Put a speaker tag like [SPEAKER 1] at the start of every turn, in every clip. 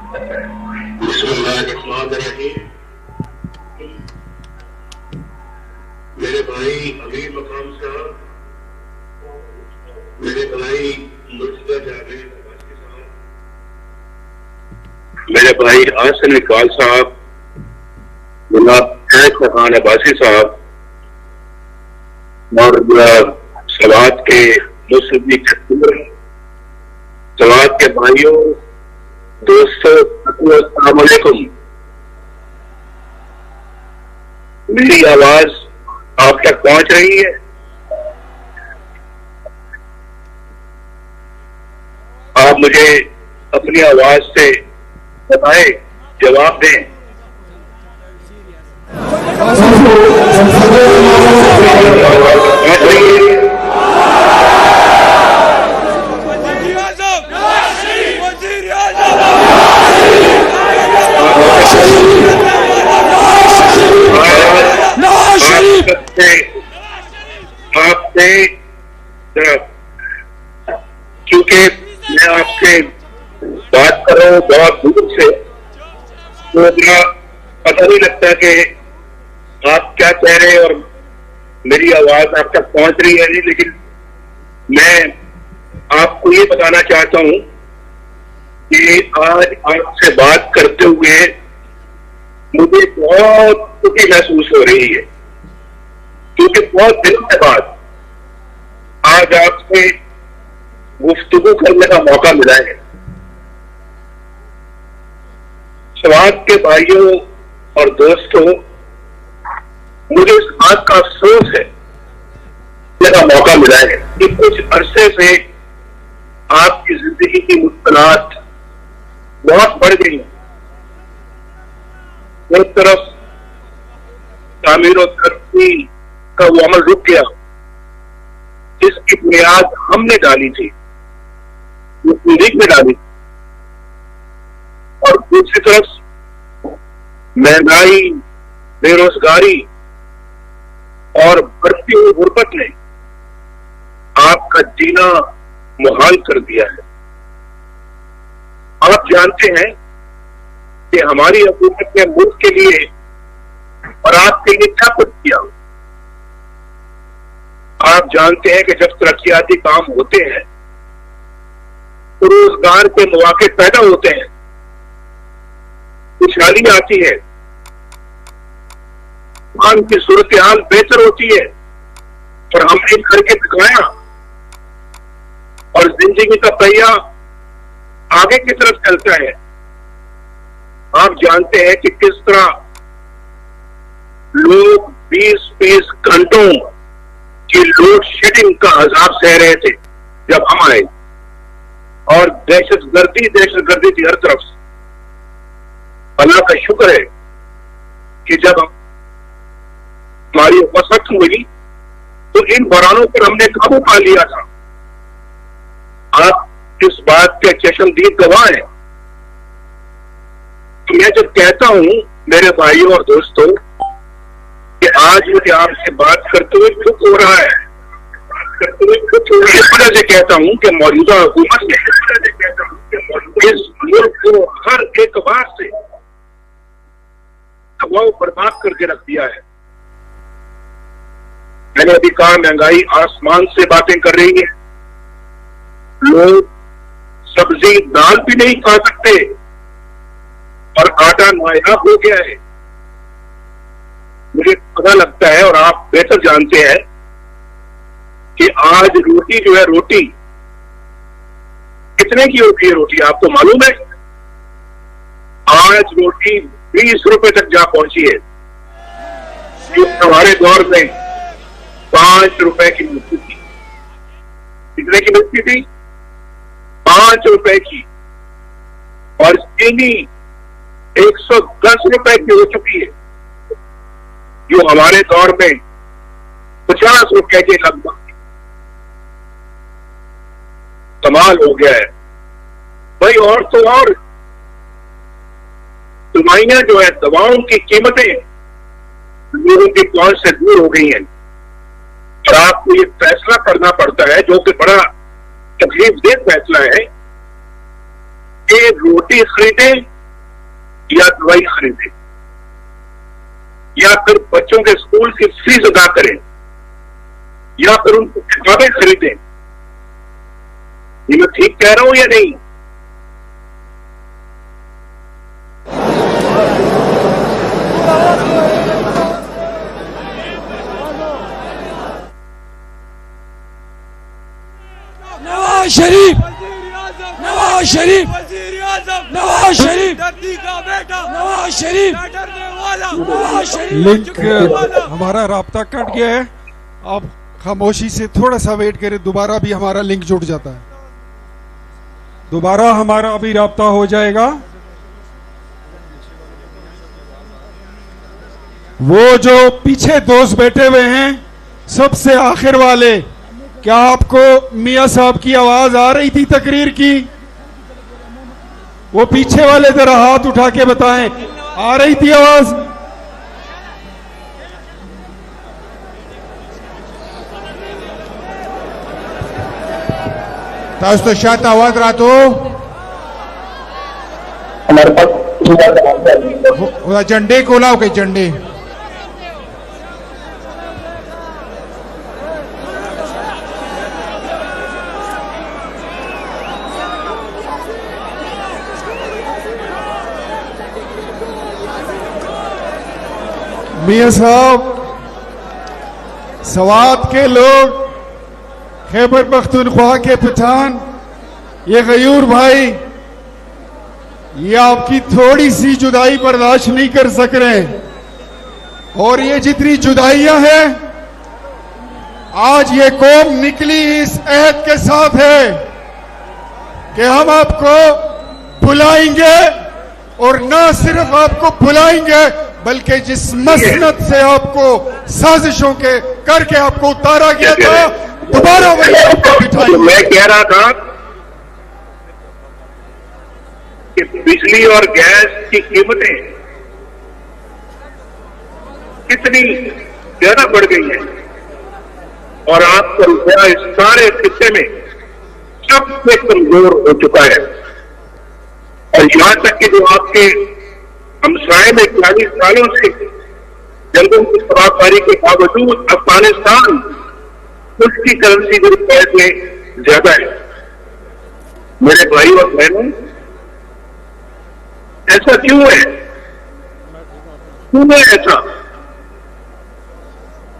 [SPEAKER 1] मेरे भाई अमीर मकाम साहब, मेरे भाई मुर्तजा जावेद अब्बासी साहब, मेरे भाई आसन इकबाल साहब, जनाब फैज खान अब्बासी साहब और सवात के मुस्लिम सवात के भाइयों, दोस्तों, अस्सलाम वालेकुम। मेरी आवाज आप तक पहुंच रही है? आप मुझे अपनी आवाज से बताएं, जवाब दें। आपसे क्योंकि मैं आपसे बात कर रहा हूँ बहुत दूर से, तो मुझे पता नहीं लगता कि आप क्या कह रहे हैं और मेरी आवाज आप तक पहुंच रही है नहीं। लेकिन मैं आपको ये बताना चाहता हूं कि आज आपसे बात करते हुए मुझे बहुत खुशी महसूस हो रही है, क्योंकि बहुत दिनों के बाद आज आपसे गुफ्तगू करने का मौका मिला है। स्वाद के भाइयों और दोस्तों, मुझे इस बात का अफसोस है मेरा मौका मिला है कि कुछ अरसे से आपकी जिंदगी की मुश्किलात बहुत बढ़ गई हैं। एक तरफ तामीर और तरक्की का वो अमल रुक गया जिसकी बुनियाद हमने डाली थी, वो तहरीक में डाली थी, और दूसरी तरफ महंगाई, बेरोजगारी और बढ़ती हुई गुर्बत ने आपका जीना मुहाल कर दिया है। आप जानते हैं कि हमारी हुकूमत ने मुल्क के लिए और आपके लिए क्या कुछ किया। आप जानते हैं कि जब तरक्याती काम होते हैं तो रोजगार के मौके पैदा होते हैं, खुशहाली आती है, दुकान की सूरत हाल बेहतर होती है, और हमने करके दिखाया और जिंदगी का पहिया आगे की तरफ चलता है। आप जानते हैं कि किस तरह लोग 20-20 घंटों की लोड शेडिंग का अजाब सह रहे थे जब हम आए, और दहशतगर्दी थी हर तरफ से। अल्लाह का शुक्र है कि जब हमारी वसत हुई तो इन बहरानों पर हमने काबू पा लिया था। आप इस बात के चश्मदीद गवाह हैं। मैं जब कहता हूं मेरे भाइयों और दोस्तों कि आज मुझे आपसे बात करते हुए दुख हो रहा है, इस वजह से कहता हूं कि मौजूदा हुकूमत ने इस मुल्क को हर एतबार से तबाह बर्बाद करके रख दिया है। मैंने अभी कहा, महंगाई आसमान से बातें कर रही है। लोग सब्जी दाल भी नहीं खा सकते और आटा नायाब हो गया है। मुझे पता लगता है और आप बेहतर जानते हैं कि आज रोटी जो है, रोटी कितने की होती है? रोटी आपको मालूम है? आज रोटी 20 रुपए तक जा पहुंची है। हमारे दौर में 5 रुपए की मिलती थी। कितने की मिलती थी? 5 रुपए की। और चीनी 110 रुपए की हो चुकी है, जो हमारे दौर में 50 रुपए के लगभग। कमाल हो गया है भाई। और तो और दवाइयां जो है, दवाओं की कीमतें लोगों की पहुंच से दूर हो गई हैं, और आपको ये फैसला करना पड़ता है, जो कि बड़ा तकलीफदेह फैसला है, कि रोटी खरीदें या दवाई खरीदें या फिर बच्चों के स्कूल की फीस अदा करें या फिर उनको किताबें खरीदें। ये मैं ठीक कह रहा हूं या नहीं?
[SPEAKER 2] नवाज शरीफ, नवाज शरीफ, नवाज शरीफ, नवाज शरीफ, नवाज शरीफ।
[SPEAKER 3] लिंक हमारा राब्ता कट गया है। आप खामोशी से थोड़ा सा वेट करें, दोबारा भी हमारा लिंक जुड़ जाता है। दोबारा हमारा अभी राब्ता हो जाएगा। वो जो पीछे दोस्त बैठे हुए हैं सबसे आखिर वाले, क्या आपको मियां साहब की आवाज आ रही थी तकरीर की? वो पीछे वाले जरा हाथ उठा के बताएं, आ रही थी आवाज?
[SPEAKER 4] ताज तो शायद आवाज रहा तो
[SPEAKER 1] हमारे पास
[SPEAKER 4] झंडे को लाओ के झंडे।
[SPEAKER 3] मियां साहब, सवात के लोग, खैबर पख्तूनख्वा के पठान, ये गयूर भाई, ये आपकी थोड़ी सी जुदाई बर्दाश्त नहीं कर सक रहे। और ये जितनी जुदाइयां हैं, आज ये कौम निकली इस अहद के साथ है कि हम आपको बुलाएंगे, और न सिर्फ आपको बुलाएंगे बल्कि जिस मसनद से आपको साजिशों के करके आपको उतारा गया था, दोबारा वही आपको बिठाएंगे।
[SPEAKER 1] मैं कह रहा था कि बिजली और गैस की कीमतें कितनी ज्यादा बढ़ गई हैं और आपका रुपया इस सारे खित्ते में सबसे कमजोर हो चुका है। और यहां तक कि जो आपके हमसाए में 40 सालों से जंगों की तबाहकारी के बावजूद अफगानिस्तान, उसकी करेंसी भी रुपये से ज्यादा है। मेरे भाई और बहनों, ऐसा क्यों है? क्यों है ऐसा?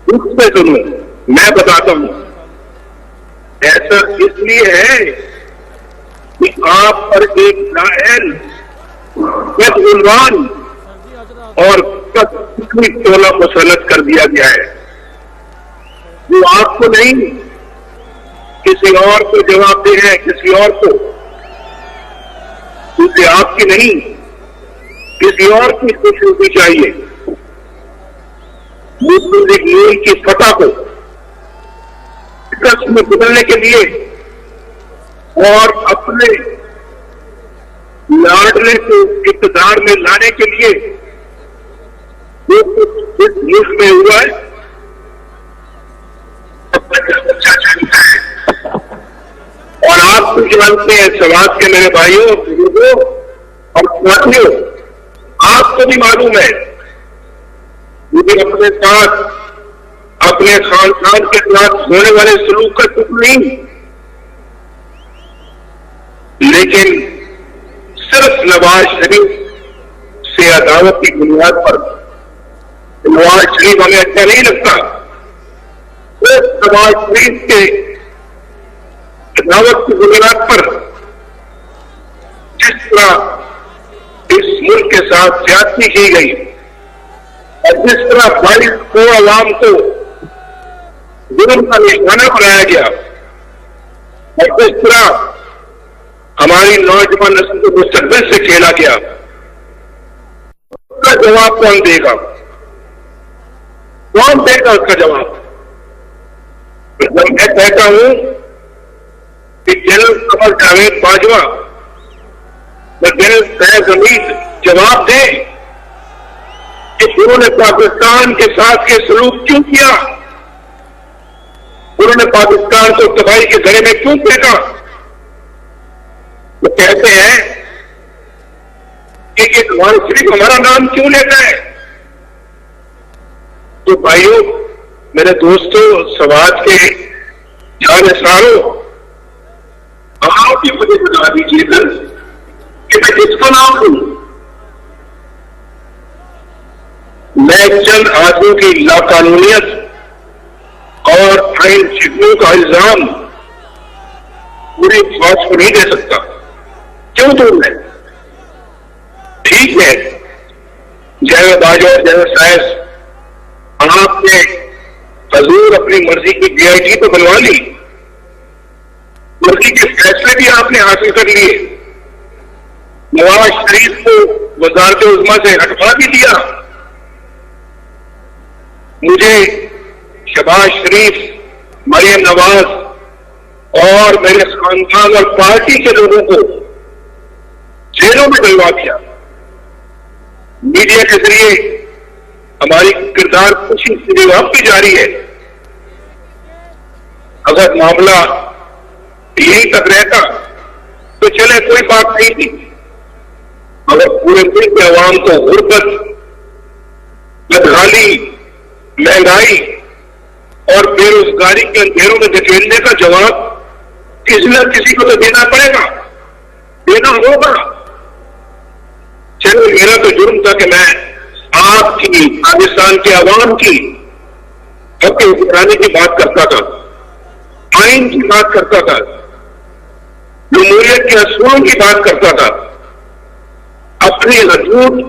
[SPEAKER 1] दुख से सुनो, मैं बताता हूं। ऐसा इसलिए है कि आप पर एक नाअहल, बदगुमान और कतई टोला मुसल्लत कर दिया गया है, जो आपको नहीं किसी और को जवाबदेह है, किसी और को, उसे आपकी नहीं किसी और की खुशी होनी चाहिए। मुस्लिम लीग नून की फतह को शिकस्त में बदलने के लिए और अपने लाडले को इक़्तिदार में लाने के लिए जो कुछ इस मुल्क में हुआ है, बच्चा जानता है। और आप तो जानते हैं, समाज के मेरे भाइयों, बुजुर्गों और साथियों, आपको भी मालूम है, मुझे अपने साथ, अपने खानदान के साथ होने वाले सलूक का दुख नहीं, लेकिन सिर्फ नवाज शरीफ से अदावत की बुनियाद पर, नवाज शरीफ हमें अच्छा नहीं लगता, सिर्फ नवाज शरीफ के अदावत की बुनियाद पर जिस तरह इस मुल्क के साथ ज्यादती की गई और जिस तरह 22 करोड़ अवाम को जुर्म का निशाना बनाया गया और जिस तरह हमारी नौजवान नस्ल को मुस्तकबिल से खेला गया, उसका जवाब कौन देगा? कौन देगा उसका जवाब? जब मैं कहता हूं कि जनरल कमर जावेद बाजवा व जनरल फैज हमीद जवाब दे कि उन्होंने पाकिस्तान के साथ ये सलूक क्यों किया, उन्होंने पाकिस्तान को तबाही के घड़े में क्यों फेंका। वो कहते हैं कि एक नवाज शरीफ हमारा नाम क्यों लेता है? तो भाइयों, मेरे दोस्तों, समाज के जानसारों, आप ही मुझे बता दीजिए सर कि मैं किसको नाम दूं? मैं चंद आदमियों की लाकानूनियत और आइन शिकनों का इल्जाम पूरी फौज को नहीं दे सकता। क्यों दूं मैं? ठीक है, जय बाजो जय साइस, आपने हजूर अपनी मर्जी की DIG तो बनवा ली, मर्जी के फैसले भी आपने हासिल कर लिए, नवाज शरीफ को वजारत उज़्मा से हटवा भी दिया। मुझे शहबाज शरीफ, मरियम नवाज और मेरे खानदान और पार्टी के लोगों को जेलों में डलवा दिया। मीडिया के जरिए हमारी किरदार खुशी से अब भी जारी है। अगर मामला यहीं तक रहता तो चले, कोई बात नहीं थी। अगर पूरे मुल्क के अवाम को गुर्बत, बदहाली, महंगाई और बेरोजगारी के अंधेरों में धकेलने का जवाब किसी न किसी को तो देना पड़ेगा, देना होगा। चलो, मेरा तो जुर्म था कि मैं आपकी, पाकिस्तान के अवाम की हक हुक्मरानी की बात करता था, आइन की बात करता था, जमहूरियत के असूलों की बात करता था, अपनी हदूद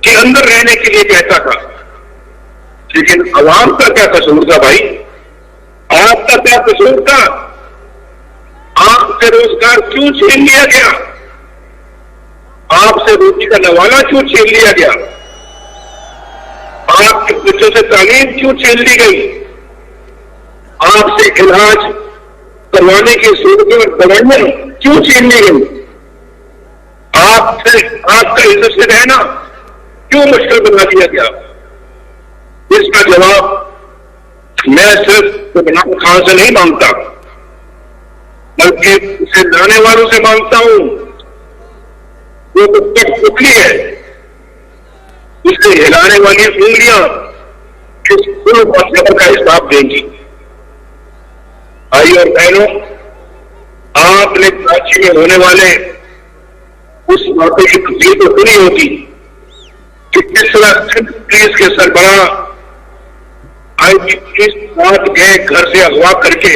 [SPEAKER 1] के अंदर रहने के लिए कहता था। लेकिन अवाम का क्या कसूर था भाई? आपका क्या कसूर था? आपसे रोजगार क्यों छीन लिया गया? आपसे रोटी का नवाला क्यों छीन लिया गया? आपके बच्चों से तालीम क्यों छीन ली गई? आपसे इलाज करवाने की सूरतें और दवाइयां क्यों छीन ली गई? आपसे आपका इज्जत से रहना क्यों मुश्किल बना दिया गया? इसका जवाब मैं सिर्फ इमरान खान से नहीं मांगता, बल्कि उसे लाने वालों से मांगता हूं। वो तो कठपुतली है, उसे हिलाने वाली उंगलियां किस कुल और जबर का हिसाब देंगी। भाई और बहनों, आपने कराची में होने वाले उस मौके की तस्वीर तो सुनी होगी कि किस तरह सिंध पुलिस के सरबराह IG पुलिस साथ गए, घर से अगवा करके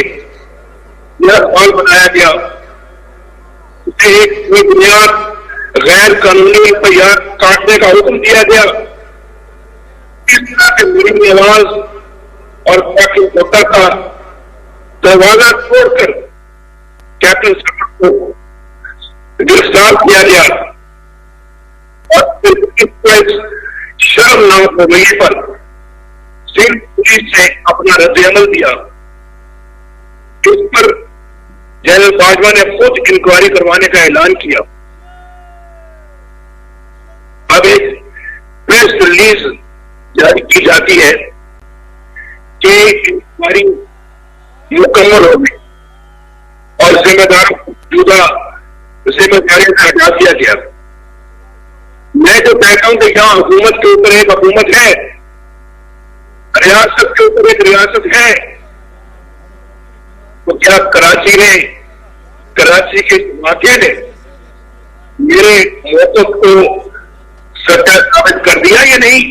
[SPEAKER 1] यह सवाल बनाया गया, उसे एक बुनियाद गैर कानूनी तैयार काटने का हुक्म दिया गया। इस तरह के मेरी आवाज और कैप्टन कोटा का दरवाजा तोड़कर कैप्टन सफर को गिरफ्तार किया गया और फिर शर्मनाक रवैये पर सिंध पुलिस से अपना रद्द-ए-अमल दिया। इस पर जनरल बाजवा ने खुद इंक्वायरी करवाने का ऐलान किया। अब एक प्रेस रिलीज जारी की जाती है कि इंक्वायरी मुकम्मल हो गई और जिम्मेदारों को जुदा जिम्मेदारी से हटा दिया गया। मैं जो कहता हूं कि यहां हुकूमत के ऊपर एक हुकूमत है, रियासत के ऊपर एक रियासत है, तो क्या कराची के वाकये ने मेरे मौक़िफ़ को सच्चा साबित कर दिया या नहीं?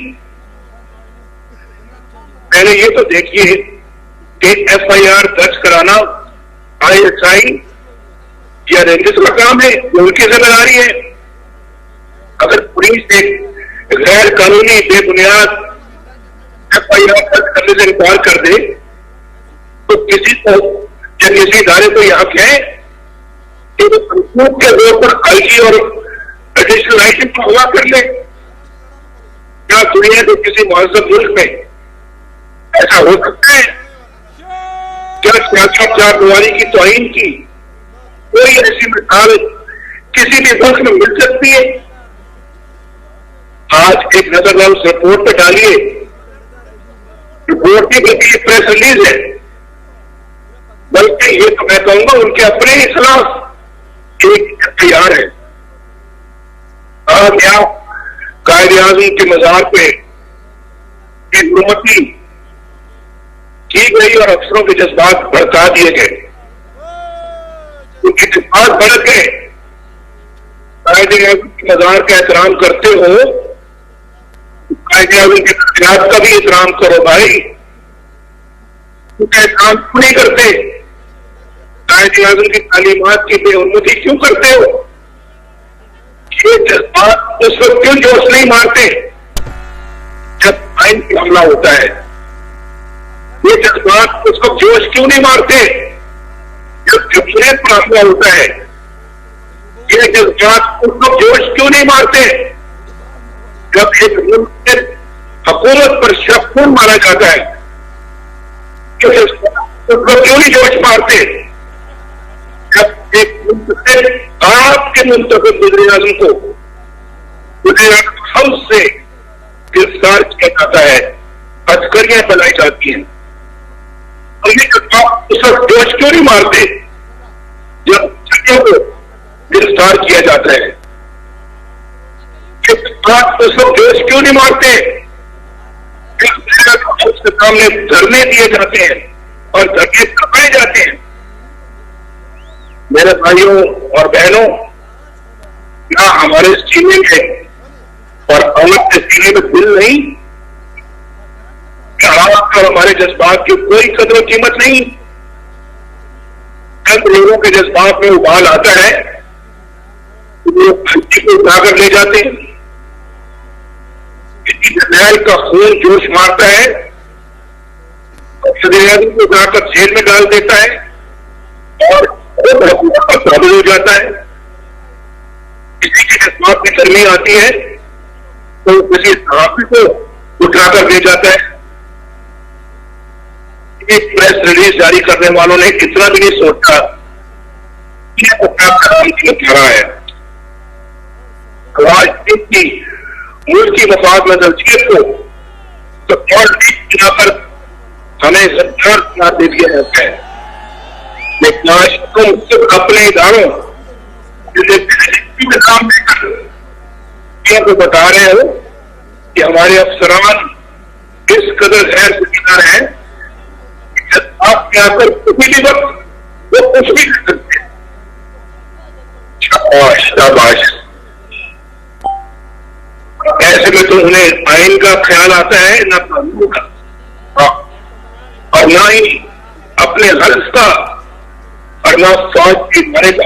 [SPEAKER 1] पहले ये तो देखिए कि FIR दर्ज कराना ISI या रेंजर्स का काम है, उनकी जिम्मेदारी है। अगर पुलिस एक गैर कानूनी बेबुनियाद FIR दर्ज करने से इनकार कर दे तो किसी को या किसी इदारे को यह हक है कि वो संसूख के तौर पर IG और एडिशनल आइटम को हवा कर ले। क्या दुनिया के किसी मुहज़्ज़ब मुल्क में ऐसा हो सकता है? क्या सियासत चारदीवारी की तौहीन की कोई ऐसी मिसाल किसी भी मुल्क में मिल सकती है? आज एक नजर उस रिपोर्ट पर डालिए। रिपोर्ट की बल्कि प्रेस रिलीज है, बल्कि ये तो मैं कहूंगा उनके अपने ही खिलाफ एक FIR है। आप कायद-ए-आज़म के मज़ार पे एक हुकूमती की गई और अफसरों के जज्बात भड़का दिए गए, उनके जज्बात भड़क गए। कायद-ए-आज़म के मज़ार का एहतराम करते हो, कायद-ए-आज़म के खिलाफ का भी एहतराम करो भाई। उनका एहतराम क्यों नहीं करते? कायद-ए-आज़म की तालीमात की बेहुरमती क्यों करते हो? ये जज्बात उस वक्त क्यों जोश नहीं मारते जब आइन पे हमला होता है? ये जज्बात उस वक्त जोश क्यों नहीं मारते जब जमहूरियत पर हमला होता है? ये जज्बात उस वक्त जोश क्यों नहीं मारते जब एक हुकूमत पर शख्सून मारा जाता है? उस वक्त क्यों नहीं जोश मारते जब एक आपके मुंतखब वज़ीर-ए-आज़म को वज़ीर-ए-आज़म हाउस से गिरफ्तार किया जाता है, हथकड़ियां फैलाई जाती हैं? और ये आप उस वक्त जोश क्यों नहीं मारते जब जजों को गिरफ्तार किया जाता है? आप उस वक्त जोश क्यों नहीं मारते जब हाउस के सामने धरने दिए जाते हैं और धरने दबाए जाते हैं? मेरे भाइयों और बहनों, क्या हमारे सीने में और औरत के सीने में दिल नहीं? क्या और हमारे जज्बात की कोई कदर कीमत नहीं? जब लोगों के जज्बात में उबाल आता है तो वो घंटी को उठाकर ले जाते हैं। किसी जर्नैल का खून जोश मारता है और वज़ीर-ए-आज़म को उठाकर जेल में डाल देता है और शामिल हो जाता है। किसी के जज्बात में गर्मी आती है तो किसी सहाफ़ी को उठाकर ले जाता है। एक प्रेस रिलीज जारी करने वालों ने इतना भी नहीं सोचा कि उठा है। राजनीति मुल्क की मफाद में नजरिए को तो और बिना पर हमें सरकार बना दे दिया जाता है। लेकिन आज तुम सिर्फ अपने इदारों के काम लेकर को बता रहे हो कि हमारे अफसरान इस कदर गैर जिम्मेदार हैं कि आप यहाँ पर किसी भी वक्त वो कुछ भी कर सकते हैं। शाबाश शाबाश। ऐसे में तो उन्हें आइन का ख्याल आता है ना कानून का और ना ही अपने गर्ज का और ना फौज की मारे का,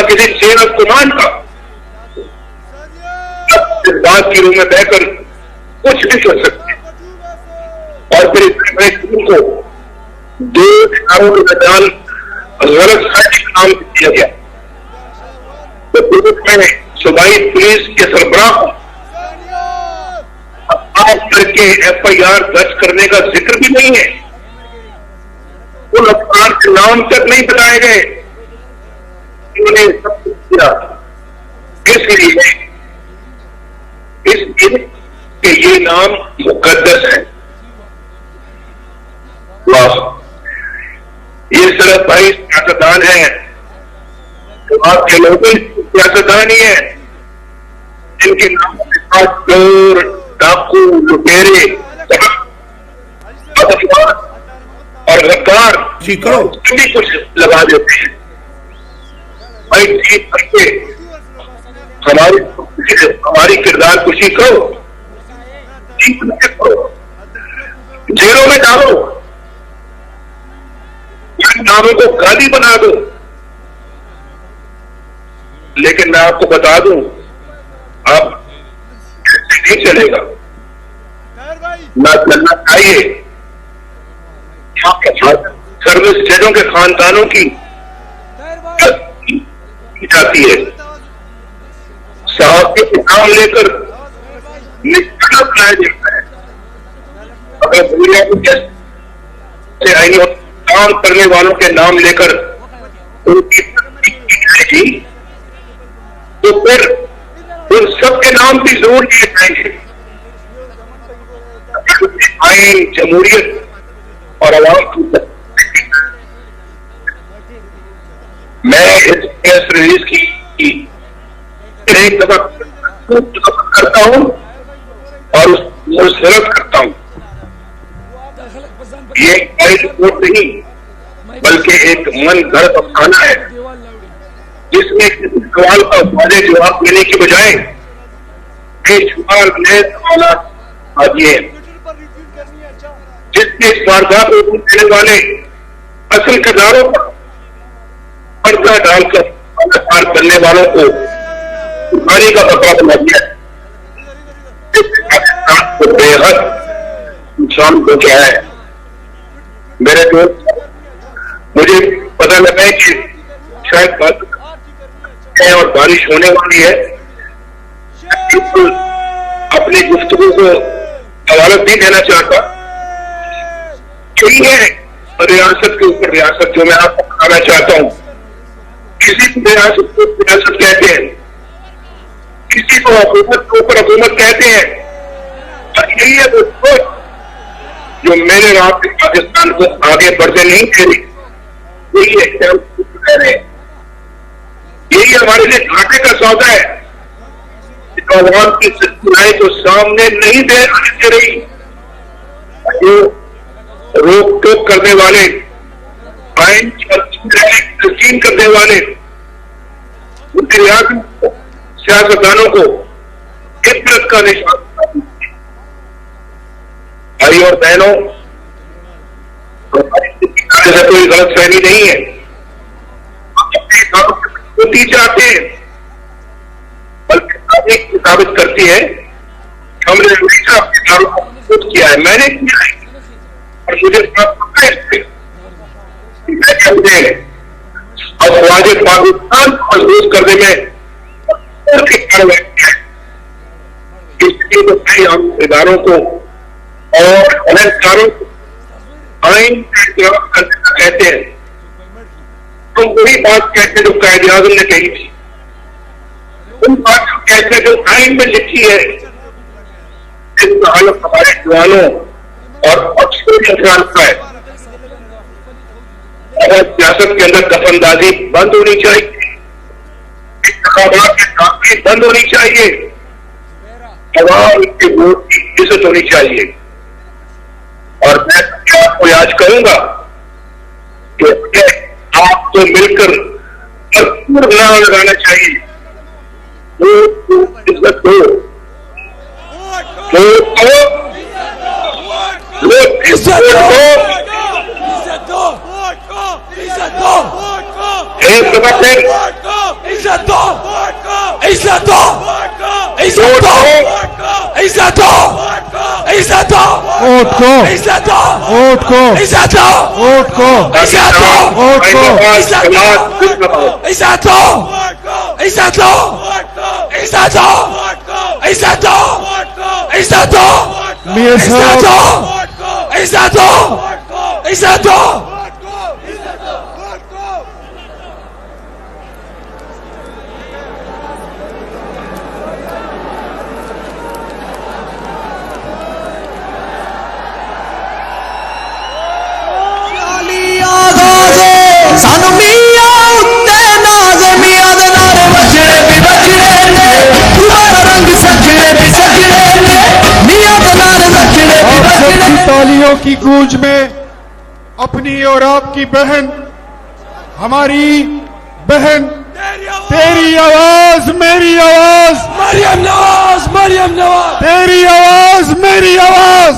[SPEAKER 1] किसी चेन ऑफ कमांड का। इस बात की रूह में बहकर कुछ भी कर सकते और फिर इतने बड़े टीम को 2 इशारों के दरमियान गलत साजिश का नाम दिया गया। तो पुलिस में सूबाई पुलिस के सरबराह को आप करके FIR दर्ज करने का जिक्र भी नहीं है। उन अफसरान के नाम तक नहीं बताए गए, उन्होंने सब कुछ किया। इसलिए कि ये नाम मुकद्दस है। वाह, ये सिर्फ भाई सियासतदान है, तो आपके लोग सियासतदान ही है जिनके नाम के साथ चोर, डाकू, लुटेरे और गद्दार भी कुछ लगा देते हैं। भाई जीत करके हमारी किरदार खुशी करो, जीत करो, जेलों में डालो, इन नामों को गाली बना दो। लेकिन मैं आपको बता दूं, अब नहीं चलेगा, ना चलना चाहिए। सर्विस जजों के खानदानों की जाती है, साहब के नाम लेकर निकाला बनाया जाता है। अगर दुनिया को जैसे आईनी काम करने वालों के नाम लेकर उनकी जाएगी तो फिर उन सबके नाम भी जरूर लिए जाएंगे। आइन, जमहूरियत और आवाम की मैं इस प्रेस रिलीज की एक दफा करता हूं और मुसरत करता हूं। ये कोई रिपोर्ट नहीं बल्कि एक मन गढ़ अफसाना है जिसमें किसी सवाल का वादे जवाब देने की बजाय बेशुमार नए सवाल आ दिए, जिसके वारदात को देने वाले असल किरदारों पर पर्दा डालकर पार करने वालों को उठाने का खतरा बना दिया। तो बेहद नुकसान को क्या है मेरे दोस्त, मुझे पता लगा है कि शायद बात है और बारिश होने वाली है। अपनी गुफ्तगू को हवालत नहीं देना चाहता। यही है रियासत के ऊपर रियासत जो मैं आपको बताना चाहता हूं। किसी को रियासत को रियासत कहते हैं, किसी को हुकूमत के ऊपर हुकूमत कहते हैं। और यही है वो जो मेरे रात पाकिस्तान को आगे बढ़ने नहीं दे रही। यही है, यही हमारे लिए घाटे का सौदा है। आवाम की सच्चाई को सामने नहीं आने दे रही। जो रोक टोक करने वाले, आइन तस्लीम करने वाले सियासतदानों को इब्रत का निशान। भाई और बहनों, ऐसा कोई गलत फहमी नहीं है। अपने चाहते हैं बल्कि साबित करती है। हमने हमेशा अपने दारों को खुद किया है, मैंने किया है और मुझे अफवाज पाकिस्तान को मजबूत करने में इसलिए तो कई हम इदारों को और अहलकारों को आइन का एहतराम करने का कहते हैं। तो वही बात कहते हैं जो कायदे आज़म ने कही थी, उन बात को कहते हैं जो आइन में लिखी है। इसका हालत हमारे जवानों और अफसरों का है। और सियासत के अंदर दफनदाजी बंद होनी चाहिए, इंतखाबात की ताक़ीद बंद होनी चाहिए, अवाम के वोट की इज्जत होनी चाहिए। और मैं आपको याद करूंगा कि आपको मिलकर भरपूर नारा लगाना चाहिए। इज्जत दो, एक दफा फिर
[SPEAKER 2] इज्जत दो, इज्जत दो, इज्जत दो, इज्जत दो, इज्जत दो,
[SPEAKER 4] वोट को,
[SPEAKER 2] इज्जत दो,
[SPEAKER 4] वोट को,
[SPEAKER 2] इज्जत दो,
[SPEAKER 4] वोट को,
[SPEAKER 2] इज्जत दो,
[SPEAKER 4] वोट को,
[SPEAKER 2] इज्जत दो, इज्जत दो, इज्जत दो, इज्जत दो, इज्जत दो, इज्जत दो,
[SPEAKER 4] मियां साहब,
[SPEAKER 2] इज्जत दो, इज्जत दो।
[SPEAKER 3] तालियों की गूंज में अपनी और आपकी बहन, हमारी बहन, तेरी आवाज मेरी आवाज,
[SPEAKER 2] मरियम नवाज, मरियम नवाज,
[SPEAKER 3] तेरी आवाज मेरी आवाज,